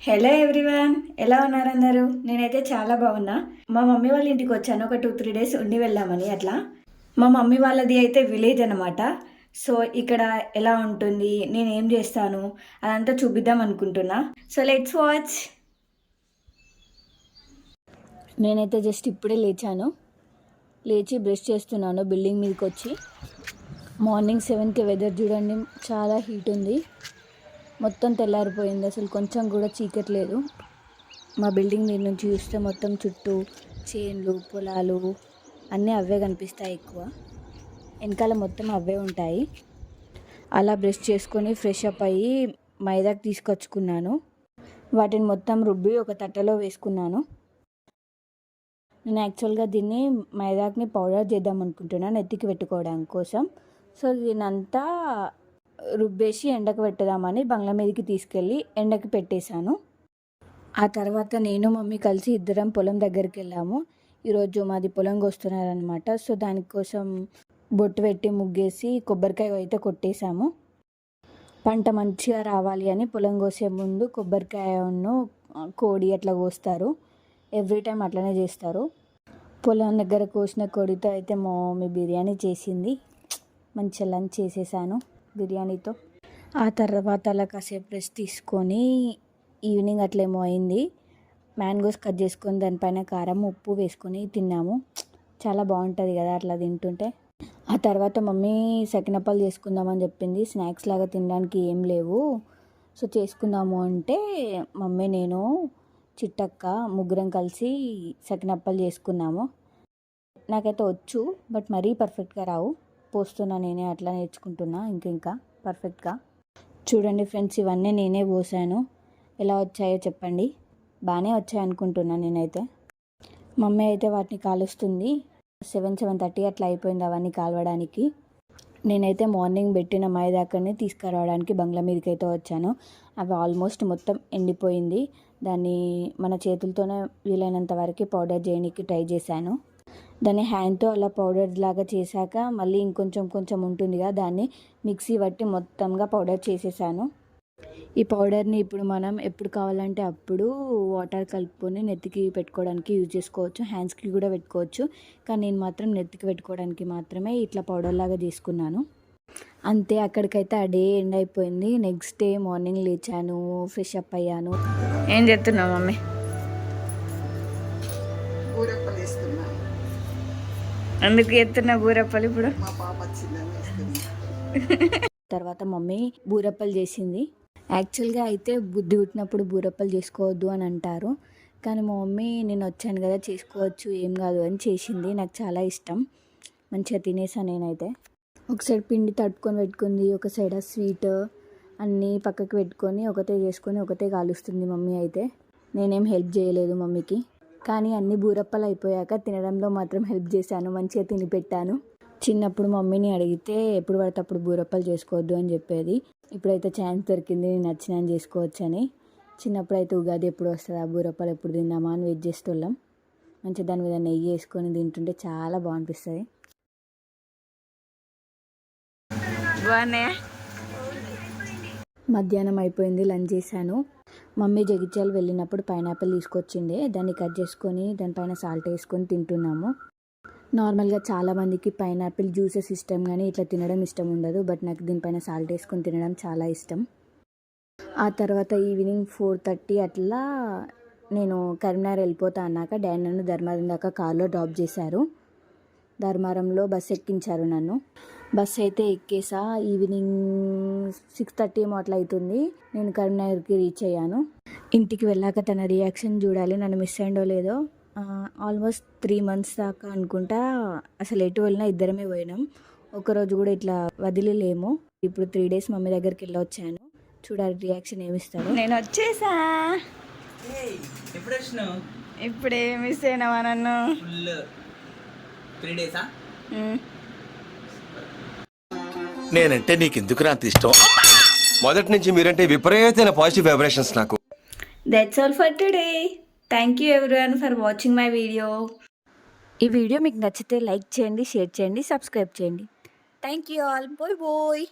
Hello everyone, ఎలా ఉన్నారు అందరూ? నేనైతే చాలా బాగున్నా. మా మమ్మీ వాళ్ళ ఇంటికి వచ్చాను ఒక 2-3 డేస్ ఉండి వెళ్దామని. అట్లా మా మమ్మీ వాళ్ళది అయితే విలేజ్ అనమాట. సో ఇక్కడ ఎలా ఉంటుంది, నేను ఏం చేస్తాను అదంతా చూపిద్దాం అనుకుంటున్నా. So let's watch. నేనైతే జస్ట్ ఇప్పుడే లేచి బ్రష్ చేస్తున్నాను బిల్డింగ్ మీదకి వచ్చి. మార్నింగ్ 7కి వెదర్ చూడండి, చాలా హీట్ ఉంది. మొత్తం తెల్లారిపోయింది, అసలు కొంచెం కూడా చీకట్లేదు. మా బిల్డింగ్ మీద నుంచి చూస్తే మొత్తం చుట్టూ చేన్లు, పొలాలు అన్నీ అవే కనిపిస్తాయి. ఎక్కువ వెనకాల మొత్తం అవే ఉంటాయి. అలా బ్రష్ చేసుకొని ఫ్రెష్ అప్ అయ్యి మైదాకి తీసుకొచ్చుకున్నాను. వాటిని మొత్తం రుబ్బి ఒక తట్టలో వేసుకున్నాను. నేను యాక్చువల్గా దీన్ని మైదాక్ని పౌడర్ చేద్దాం అనుకుంటున్నాను ఎత్తికి పెట్టుకోవడానికి కోసం. సో దీనంతా రుబ్బేసి ఎండకు పెట్టదామని బంగ్లా మీదకి తీసుకెళ్ళి ఎండకి పెట్టేశాను. ఆ తర్వాత నేను మమ్మీ కలిసి ఇద్దరం పొలం దగ్గరికి వెళ్ళాము. ఈరోజు మాది పొలం కోస్తున్నారనమాట. సో దానికోసం బొట్టు పెట్టి ముగ్గేసి కొబ్బరికాయ అయితే కొట్టేశాము. పంట మంచిగా రావాలి అని పొలం కోసే ముందు కొబ్బరికాయను కోడి అట్లా కోస్తారు. ఎవ్రీ టైం అట్లనే చేస్తారు. పొలం దగ్గర కోసిన కోడితో అయితే మా మమ్మీ బిర్యానీ చేసింది. మంచిగా లంచ్ చేసేసాను బిర్యానీతో. ఆ తర్వాత అలా కాసేపు రెస్ట్ తీసుకొని ఈవినింగ్ అట్లేమో అయింది. మ్యాంగోస్ కట్ చేసుకొని దానిపైన కారం ఉప్పు వేసుకొని తిన్నాము. చాలా బాగుంటుంది కదా అట్లా తింటుంటే. ఆ తర్వాత మమ్మీ సకినప్పాలు చేసుకుందామని చెప్పింది. స్నాక్స్ లాగా తినడానికి ఏం లేవు, సో చేసుకుందాము అంటే మమ్మీ నేను చిట్టక్క ముగ్గురం కలిసి సకినప్పాలు చేసుకున్నాము. నాకైతే వచ్చు, బట్ మరీ పర్ఫెక్ట్గా రావు. పోస్తున్నా నేనే, అట్లా నేర్చుకుంటున్నా ఇంకా పర్ఫెక్ట్గా. చూడండి ఫ్రెండ్స్, ఇవన్నీ నేనే పోసాను. ఎలా వచ్చాయో చెప్పండి. బాగానే వచ్చాయి అనుకుంటున్నాను నేనైతే. మమ్మీ అయితే వాటిని కాలుస్తుంది. 7-7:30 అట్లా అయిపోయింది అవన్నీ కాలవడానికి. నేనైతే మార్నింగ్ పెట్టిన మైదాకని తీసుకురావడానికి బంగ్లా మీదకి అయితే వచ్చాను. అవి ఆల్మోస్ట్ మొత్తం ఎండిపోయింది. దాన్ని మన చేతులతోనే వీలైనంత వరకు పౌడర్ చేయడానికి ట్రై చేశాను. దాన్ని హ్యాండ్తో అలా పౌడర్ లాగా చేశాక మళ్ళీ కొంచెం ఉంటుందిగా, దాన్ని మిక్సీ పట్టి మొత్తంగా పౌడర్ చేసేసాను. ఈ పౌడర్ని ఇప్పుడు మనం ఎప్పుడు కావాలంటే అప్పుడు వాటర్ కలుపుకొని నెత్తికి పెట్టుకోవడానికి యూజ్ చేసుకోవచ్చు. హ్యాండ్స్కి కూడా పెట్టుకోవచ్చు, కానీ నేను మాత్రం నెత్తికి పెట్టుకోవడానికి మాత్రమే ఇట్లా పౌడర్ లాగా చేసుకున్నాను. అంతే, అక్కడికైతే ఆ డే ఎండ్ అయిపోయింది. నెక్స్ట్ డే మార్నింగ్ లేచాను, ఫ్రెష్ అప్ అయ్యాను. ఏం చేస్తున్నావు మమ్మీ? అందుకు ఎత్తున్నా బూరప్పలు. ఇప్పుడు తర్వాత మమ్మీ బూరప్పలు చేసింది. యాక్చువల్గా అయితే బుద్ధి పుట్టినప్పుడు బూరప్పలు చేసుకోవద్దు అని అంటారు, కానీ మా మమ్మీ నేను వచ్చాను కదా చేసుకోవచ్చు ఏం కాదు అని చేసింది. నాకు చాలా ఇష్టం, మంచిగా తినేసాను నేనైతే. ఒక సైడ్ పిండి తట్టుకొని పెట్టుకుంది, ఒక సైడ్ స్వీట్ అన్నీ పక్కకి పెట్టుకొని ఒకటే చేసుకొని ఒకటే కాలుస్తుంది మమ్మీ అయితే. నేనేం హెల్ప్ చేయలేదు మమ్మీకి, కానీ అన్ని బూరప్పలు అయిపోయాక తినడంలో మాత్రం హెల్ప్ చేశాను. మంచిగా తిని పెట్టాను. చిన్నప్పుడు మమ్మీని అడిగితే ఎప్పుడు పడితే అప్పుడు బూరప్పలు చేసుకోవద్దు అని చెప్పేది. ఇప్పుడైతే ఛాన్స్ దొరికింది, నేను నచ్చినని చేసుకోవచ్చని. చిన్నప్పుడు అయితే ఉగాది ఎప్పుడు వస్తుంది, ఆ బూరప్పలు ఎప్పుడు తిందామా అని వెయిట్ చేస్తున్నాం. మంచిగా దాని మీద నెయ్యి వేసుకొని తింటుంటే చాలా బాగుంటుంది. మధ్యాహ్నం అయిపోయింది, లంచ్ చేశాను. మమ్మీ జగిత్యాల వెళ్ళినప్పుడు పైనాపిల్ తీసుకొచ్చిండే, దాన్ని కట్ చేసుకొని దానిపైన సాల్ట్ వేసుకొని తింటున్నాము. నార్మల్గా చాలామందికి పైనాపిల్ జ్యూసెస్ ఇష్టం, కానీ ఇట్లా తినడం ఇష్టం ఉండదు. బట్ నాకు దీనిపైన సాల్ట్ వేసుకొని తినడం చాలా ఇష్టం. ఆ తర్వాత ఈవినింగ్ 4:30 అట్లా నేను కరీంనగర్ వెళ్ళిపోతా అన్నాక డాడీ నన్ను ధర్మారం దాకా కార్లో డ్రాప్ చేశారు. ధర్మారంలో బస్సు ఎక్కించారు నన్ను. బస్సు అయితే ఎక్కేసా. ఈవినింగ్ 6:30 ఏమో అట్లా అవుతుంది. నేను కరీంనగర్కి రీచ్ అయ్యాను. ఇంటికి వెళ్ళాక తన రియాక్షన్ చూడాలి, నన్ను మిస్ అయ్యిందో లేదో. ఆల్మోస్ట్ 3 months దాకా అనుకుంటా అసలు ఎటు వెళ్ళినా ఇద్దరమే పోయినాం. ఒకరోజు కూడా ఇట్లా వదిలేలేము. ఇప్పుడు 3 days మమ్మీ దగ్గరికి వెళ్ళొచ్చాను. చూడాలి రియాక్షన్ ఏమిస్తాడు. నేను వచ్చేసా. ఇప్పుడే మిస్ అయినావా నన్ను? 3 days నేనంటే నీకు ఎందుకు అంత ఇష్టం? మొదటి నుంచి మీరంటే విపరీతమైన పాజిటివ్ వైబ్రేషన్స్ నాకు. That's all for today. Thank you everyone for watching my video. ఈ వీడియో మీకు నచ్చితే లైక్ చేయండి, షేర్ చేయండి, సబ్స్క్రైబ్ చేయండి. Thank you all. Bye bye.